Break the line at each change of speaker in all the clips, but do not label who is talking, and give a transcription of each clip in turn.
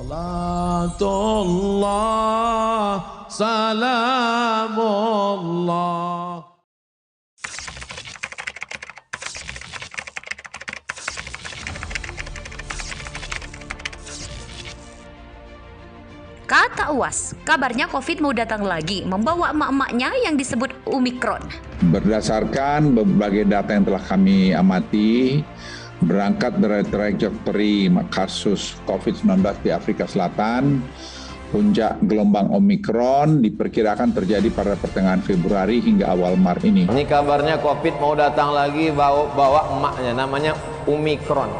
Salatullah, salamullah.
Kata UAS, kabarnya COVID mau datang lagi, membawa emak-emaknya yang disebut Omikron.
Berdasarkan berbagai data yang telah kami amati, berangkat dari trajektori kasus COVID-19 di Afrika Selatan, puncak gelombang Omikron diperkirakan terjadi pada pertengahan Februari hingga awal Maret ini.
Ini kabarnya COVID mau datang lagi, bawa emaknya, namanya Omikron.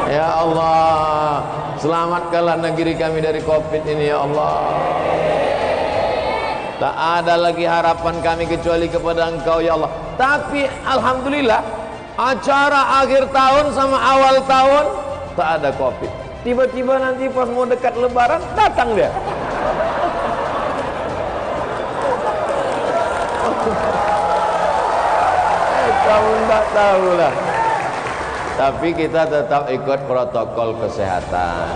Ya Allah, selamatkanlah negeri kami dari COVID ini ya Allah. Tak ada lagi harapan kami kecuali kepada Engkau ya Allah. Tapi Alhamdulillah, acara akhir tahun sama awal tahun tak ada COVID. Tiba-tiba nanti pas mau dekat Lebaran datang dia. Kamu tak tahu lah. Tapi kita tetap ikut protokol kesehatan.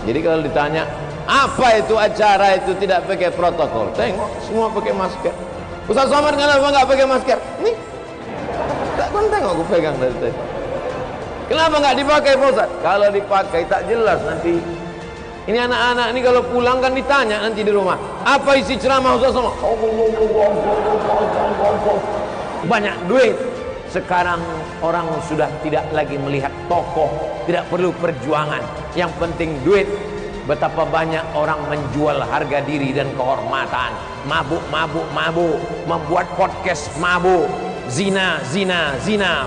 Jadi kalau ditanya apa itu acara itu tidak pakai protokol, tengok semua pakai masker. Ustaz Somad kenapa nggak pakai masker? Nih, tak kan tengok aku pegang dari tadi. Kenapa nggak dipakai Pak Ustaz? Kalau dipakai tak jelas nanti. Ini anak-anak ini kalau pulang kan ditanya nanti di rumah, apa isi ceramah Ustaz Somad? Banyak duit. Sekarang orang sudah tidak lagi melihat tokoh, tidak perlu perjuangan. Yang penting duit. Betapa banyak orang menjual harga diri dan kehormatan. Mabuk, membuat podcast mabuk, zina,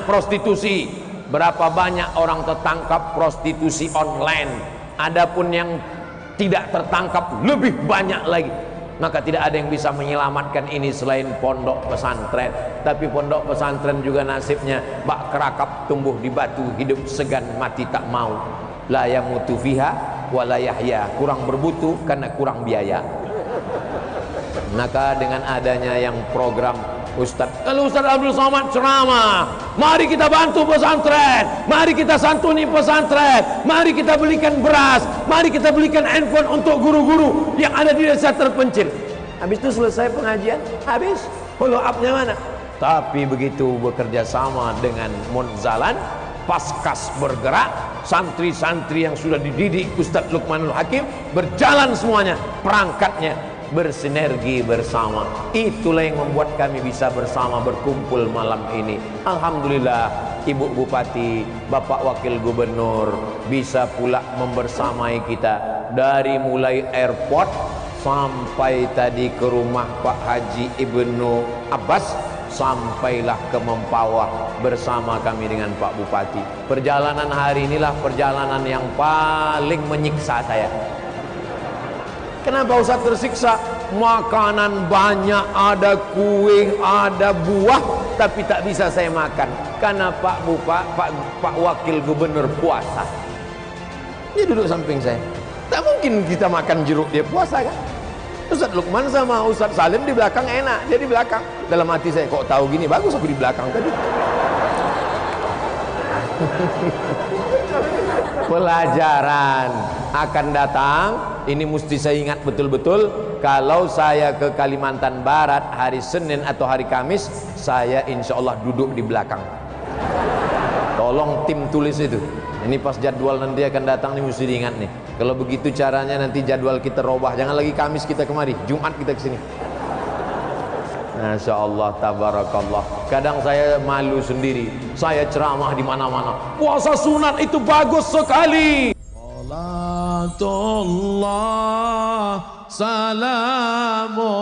prostitusi. Berapa banyak orang tertangkap prostitusi online. Adapun yang tidak tertangkap lebih banyak lagi. Maka tidak ada yang bisa menyelamatkan ini selain pondok pesantren. Tapi pondok pesantren juga nasibnya bak kerakap tumbuh di batu, hidup segan mati tak mau. La yamutu fiha wa la yahya. Kurang berbutu karena kurang biaya. Maka dengan adanya yang program kalau Ustaz Abdul Somad ceramah, mari kita bantu pesantren, mari kita santuni pesantren, mari kita belikan beras, mari kita belikan handphone untuk guru-guru yang ada di desa terpencil. Habis itu selesai pengajian, habis follow up-nya mana? Tapi begitu bekerja sama dengan Munzalan, Paskas bergerak, santri-santri yang sudah dididik Ustaz Luqmanul Hakim berjalan semuanya, perangkatnya bersinergi bersama. Itulah yang membuat kami bisa bersama berkumpul malam ini. Alhamdulillah, Ibu Bupati, Bapak Wakil Gubernur bisa pula membersamai kita dari mulai airport sampai tadi ke rumah Pak Haji Ibnu Abbas, sampailah ke Mempawah bersama kami dengan Pak Bupati. Perjalanan hari inilah perjalanan yang paling menyiksa saya. Kenapa Ustaz tersiksa? Makanan banyak, ada kue, ada buah, tapi tak bisa saya makan karena Pak Wakil Gubernur puasa. Dia duduk samping saya. Tak mungkin kita makan jeruk dia puasa kan? Ustaz Luqman sama Ustaz Salim di belakang enak, dia di belakang. Dalam hati saya, kok tahu gini, bagus aku di belakang tadi. Pelajaran akan datang. Ini mesti saya ingat betul-betul. Kalau saya ke Kalimantan Barat hari Senin atau hari Kamis, saya insya Allah duduk di belakang. Tolong tim tulis itu. Ini pas jadwal nanti akan datang nih mesti diingat nih. Kalau begitu caranya nanti jadwal kita robah. Jangan lagi Kamis kita kemari, Jumat kita kesini. Masya Allah, tabarakallah. Kadang saya malu sendiri. Saya ceramah di mana-mana. Puasa sunat itu bagus sekali.
Salatullah, salamullah.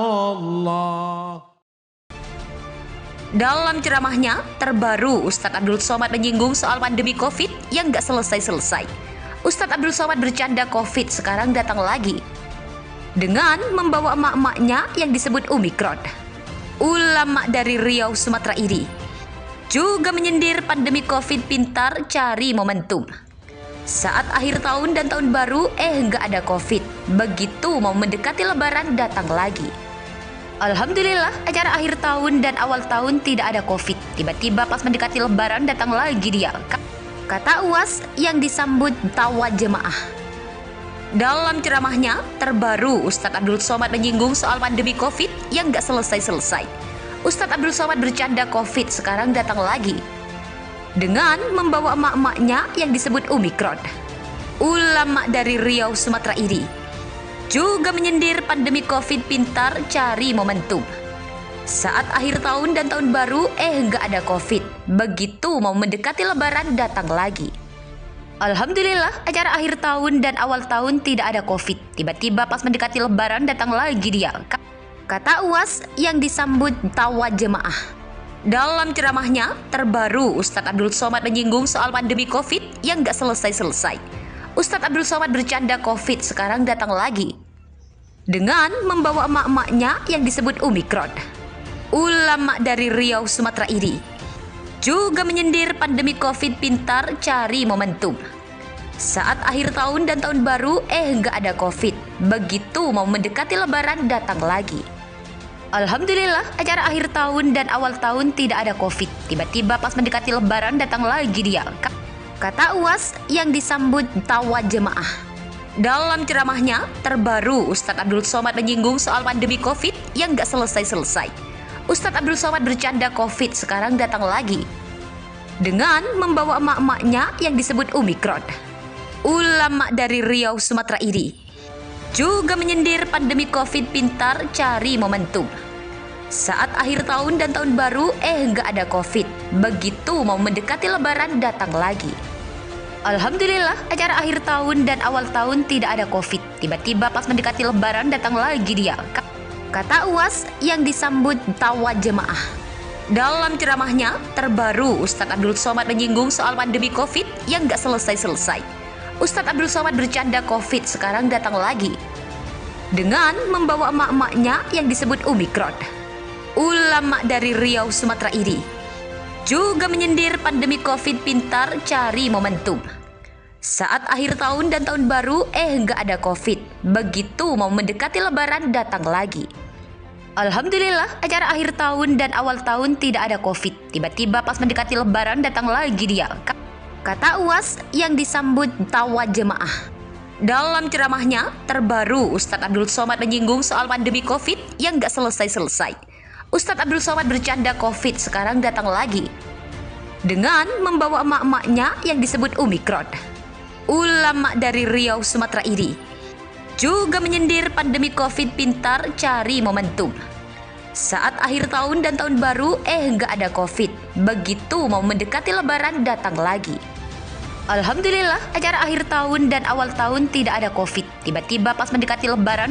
Dalam ceramahnya terbaru, Ustadz Abdul Somad menyinggung soal pandemi COVID yang gak selesai-selesai. Ustadz Abdul Somad bercanda COVID sekarang datang lagi dengan membawa emak-emaknya yang disebut Omikron. Ulama dari Riau, Sumatera ini juga menyindir pandemi COVID pintar cari momentum. Saat akhir tahun dan tahun baru, nggak ada COVID. Begitu mau mendekati Lebaran, datang lagi. Alhamdulillah, acara akhir tahun dan awal tahun tidak ada COVID. Tiba-tiba pas mendekati Lebaran, datang lagi dia. kata UAS yang disambut tawa jemaah. Dalam ceramahnya terbaru, Ustadz Abdul Somad menyinggung soal pandemi Covid yang gak selesai-selesai. Ustadz Abdul Somad bercanda Covid sekarang datang lagi dengan membawa emak-emaknya yang disebut Omikron. Ulama dari Riau, Sumatera Iri juga menyindir pandemi Covid pintar cari momentum. Saat akhir tahun dan tahun baru nggak ada Covid. Begitu mau mendekati Lebaran datang lagi. Alhamdulillah, acara akhir tahun dan awal tahun tidak ada Covid. Tiba-tiba pas mendekati Lebaran datang lagi dia, kata UAS yang disambut tawa jemaah. Dalam ceramahnya terbaru, Ustadz Abdul Somad menyinggung soal pandemi Covid yang gak selesai-selesai. Ustadz Abdul Somad bercanda Covid sekarang datang lagi dengan membawa emak-emaknya yang disebut Omikron. Ulama dari Riau, Sumatera Iri juga menyindir pandemi Covid pintar cari momentum. Saat akhir tahun dan tahun baru nggak ada Covid. Begitu mau mendekati Lebaran datang lagi. Alhamdulillah, acara akhir tahun dan awal tahun tidak ada Covid. Tiba-tiba pas mendekati Lebaran datang lagi dia, kata UAS yang disambut tawa jemaah. Dalam ceramahnya terbaru, Ustadz Abdul Somad menyinggung soal pandemi Covid yang gak selesai-selesai. Ustadz Abdul Somad bercanda Covid sekarang datang lagi dengan membawa emak-emaknya yang disebut Omikron. Ulama dari Riau, Sumatera Iri juga menyindir pandemi Covid pintar cari momentum. Saat akhir tahun dan tahun baru nggak ada Covid. Begitu mau mendekati Lebaran datang lagi. Alhamdulillah, acara akhir tahun dan awal tahun tidak ada Covid. Tiba-tiba pas mendekati Lebaran datang lagi dia, kata UAS yang disambut tawa jemaah. Dalam ceramahnya terbaru, Ustadz Abdul Somad menyinggung soal pandemi Covid yang gak selesai-selesai. Ustadz Abdul Somad bercanda Covid sekarang datang lagi dengan membawa emak-emaknya yang disebut Omikron. Ulama dari Riau, Sumatera Iri juga menyindir pandemi Covid pintar cari momentum. Saat akhir tahun dan tahun baru nggak ada Covid. Begitu mau mendekati Lebaran datang lagi. Alhamdulillah, acara akhir tahun dan awal tahun tidak ada Covid. Tiba-tiba pas mendekati Lebaran datang lagi dia, kata UAS yang disambut tawa jemaah. Dalam ceramahnya terbaru, Ustadz Abdul Somad menyinggung soal pandemi Covid yang gak selesai-selesai. Ustadz Abdul Somad bercanda Covid sekarang datang lagi dengan membawa emak-emaknya yang disebut Omikron. Ulama dari Riau, Sumatera Iri juga menyindir pandemi Covid pintar cari momentum. Saat akhir tahun dan tahun baru nggak ada Covid. Begitu mau mendekati Lebaran datang lagi. Alhamdulillah, acara akhir tahun dan awal tahun tidak ada Covid. Tiba-tiba pas mendekati Lebaran